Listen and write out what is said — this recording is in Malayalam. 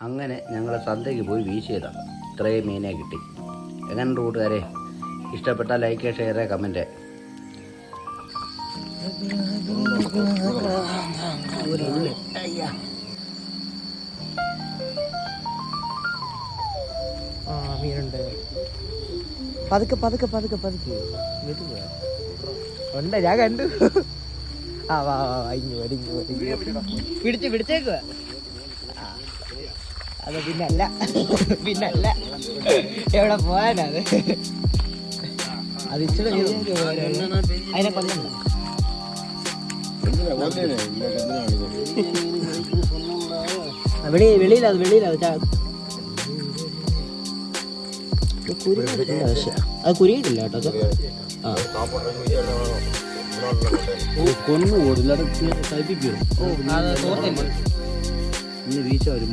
അങ്ങനെ ഞങ്ങൾ സന്ധ്യയ്ക്ക് പോയി വീശിയതാണ്. ഇത്രയും മീനെ കിട്ടി. എങ്ങനെയുണ്ട് കൂട്ടുകാരെ? ഇഷ്ടപ്പെട്ടാൽ ലൈക്ക്, ഷെയർ, കമൻറ്റ്. മീനുണ്ട്. പതുക്കെ പതുക്കെ പതുക്കെ പതുക്കെ ഉണ്ട്. ഞാൻ കണ്ടു. ആ വാ വാ അരിഞ്ഞു അരിഞ്ഞു പിടിച്ചേക്കുക. അത് പിന്നല്ല പിന്നല്ല എവിടെ പോകാനത്? അത് ഇച്ചിരി അതിനെ കൊല്ലണ്ട. വെളിയിലത് കുരുങ്ങിട്ടില്ല. പക്ഷെ അത് കുരുങ്ങിട്ടില്ല കേട്ടോ. കൊന്നു ഓടില്ല. വീശ ഒരു